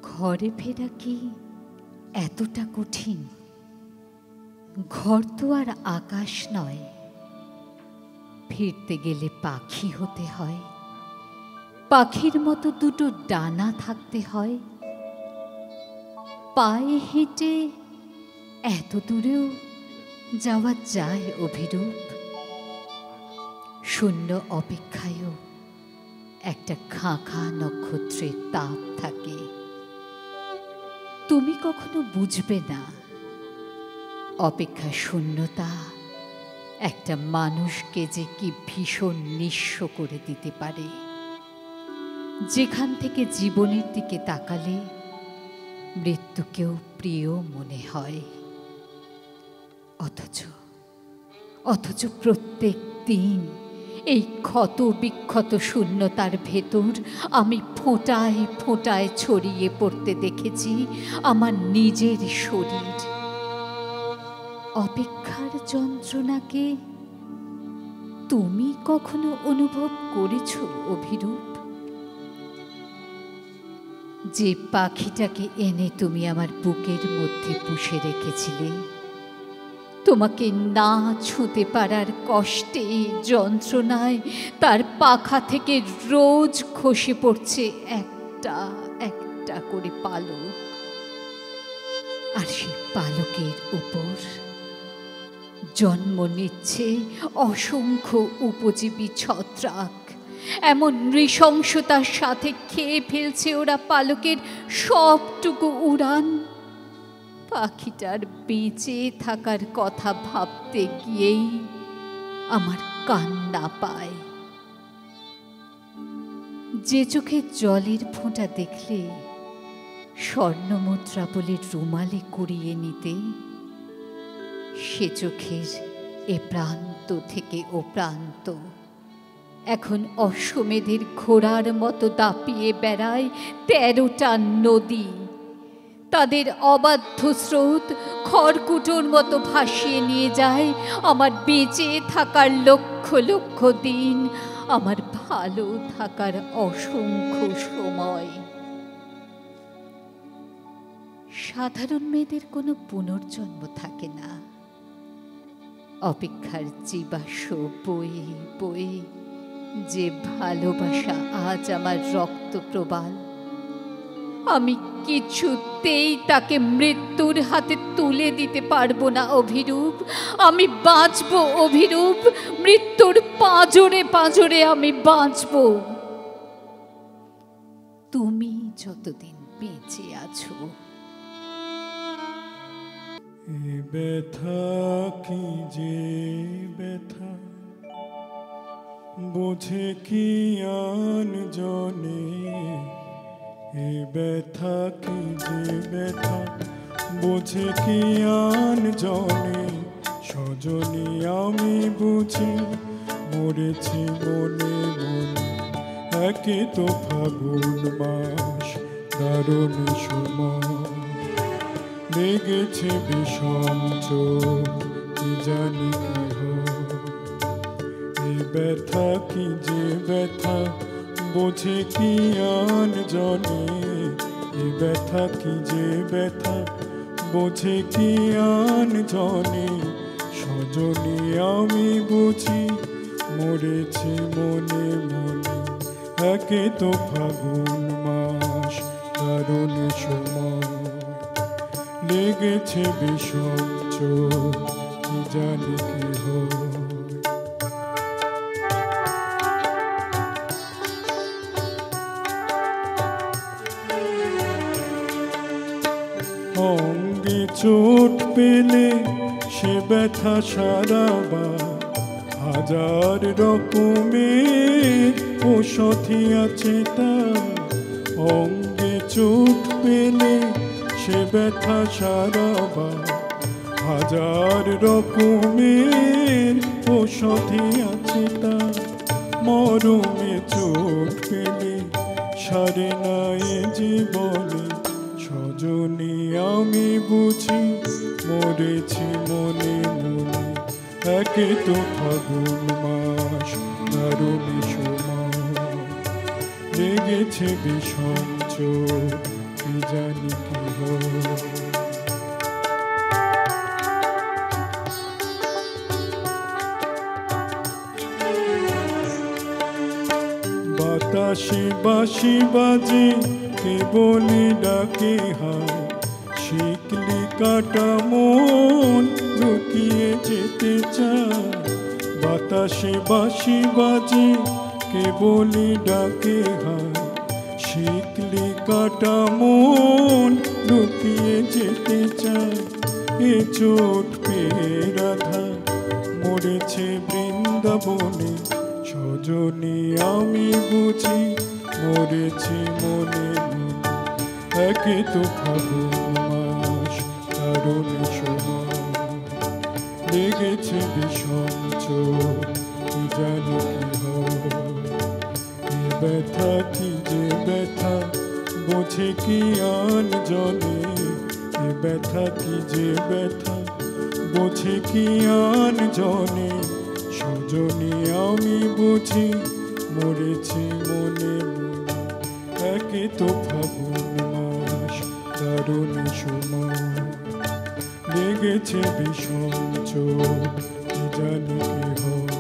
ঘরে ফেরা কি এতটা কঠিন? ঘর তো আর আকাশ নয়, ফিরতে গেলে পাখি হতে হয়। পাখির মতো দুটো ডানা থাকতে হয়। পায়ে হেঁটে এত দূরেও যাওয়া যায় অভিরূপ। শূন্য অপেক্ষায়ও একটা খাঁ নক্ষত্রের তাপ থাকে। তুমি কখনো বুঝবে না অপেক্ষা শূন্যতা একটা মানুষকে যে কি ভীষণ নিঃস্ব করে দিতে পারে, যেখান থেকে জীবনের দিকে তাকালে মৃত্যুকেও প্রিয় মনে হয়। অথচ প্রত্যেক দিন এই ক্ষত বিক্ষত শূন্যতার ভেতর আমি ফোঁটায় ফোঁটায় ছড়িয়ে পড়তে দেখেছি আমার নিজের শরীর। অপেক্ষার যন্ত্রণাকে তুমি কখনো অনুভব করেছ অভিরূপ? যে পাখিটাকে এনে তুমি আমার বুকের মধ্যে পুষে রেখেছিলে, তোমাকে না ছুঁতে পারার কষ্টে যন্ত্রণায় তার পাখা থেকে রোজ খসে পড়ছে একটা একটা করে পালক। আর সেই পালকের উপর জন্ম নিচ্ছে অসংখ্য উপজীবী ছত্রাক। এমন নৃশংসতার সাথে খেয়ে ফেলছে ওরা পালকের সবটুকু উড়ান। পাখিটার বেঁচে থাকার কথা ভাবতে গিয়েই আমার কান্না পায়। যে চোখে জলের ফোঁটা দেখলে স্বর্ণমুদ্রা বলে রুমালে কুড়িয়ে নিতে, সে চোখের এ প্রান্ত থেকে ও প্রান্ত এখন অশ্বমেধের ঘোড়ার মতো দাপিয়ে বেড়ায় 13টা নদী। তাদের অবাধ্য স্রোত খড়কুটোর মতো ভাসিয়ে নিয়ে যায় আমার বেঁচে থাকার লক্ষ লক্ষ দিন, আমার ভালো থাকার অসংখ্য সময়। সাধারণ মেয়েদের কোনো পুনর্জন্ম থাকে না। অপেক্ষার জীবাশ্ম বয়ে বয়ে যে ভালোবাসা আজ আমার রক্ত প্রবাল, আমি কিছুতেই তাকে মৃত্যুর হাতে তুলে দিতে পারবো না অভিরূপ। আমি বাঁচবো অভিরূপ, মৃত্যুর পাঁজরে পাঁজরে আমি বাঁচবো, তুমি যতদিন বেঁচে আছো। এ ব্যথা কি যে ব্যথা, বোঝে কি আন জনে। এ ব্যথা কি যে ব্যথা, বোঝে কি আন জনে। সজনী আমি বুঝি মরেছি মনে মনে। একে তো ফাগুন মাস, দারুণ সময়। লেগেছে বিষম চোখ, কি জানি কি হয়। এই ব্যথা কি যে ব্যথা, বোঝে কি আন জনে। এই ব্যথা কি যে ব্যথা, বোঝে কি আন জনে। সজনী আমি বুঝি মরেছি মনে মনে। একে তো ফাগুন মাস, দারুণ সময়। লেগেছে বিষম চোখ, কি জানি কি হয়। অঙ্গে চোট পেলে সে ব্যথা সারাবা, হাজার রকমের ঔষধি আছে তার। অঙ্গে চোট পেলে সে ব্যথা সারাবা, হাজার রকমের ঔষধি আছে তার। মরমে চোট পেলে সারে না এ জীবনে। সজনী আমি বুঝি মরেছি মনে মনে। একে তো ফাগুন মাস, দারুণ সময়। লেগেছে বিষম চোখ, কি জানি কি হয়। বাতাসে বাঁশি বাজে কেবলই ডাকে হায়, শিকলি কাটা মন লুকিয়ে যেতে চায়। বাতাসে বাঁশি বাজে কেবলই ডাকে হায়, শিকলি কাটা মন লুকিয়ে যেতে চায়। এ চোট পেয়ে রাধা মরেছে বৃন্দাবনে, সজনী আমি বুঝি মরেছি মনে মনে। একে তো ফাগুন মাস দারুণ সময়, লেগেছে বিষম চোট কি জানি কি হয়। এ ব্যথা কি যে ব্যথা বোঝে কি আন জনে, এ ব্যথা কি যে ব্যথা বোঝে কি আন জনে। সজনী আমি বুঝি মরেছি মনে মনে, একে তো ফাগুন মাস দারুণ সময়, লেগেছে বিষম চোট কি জানি কি হয়।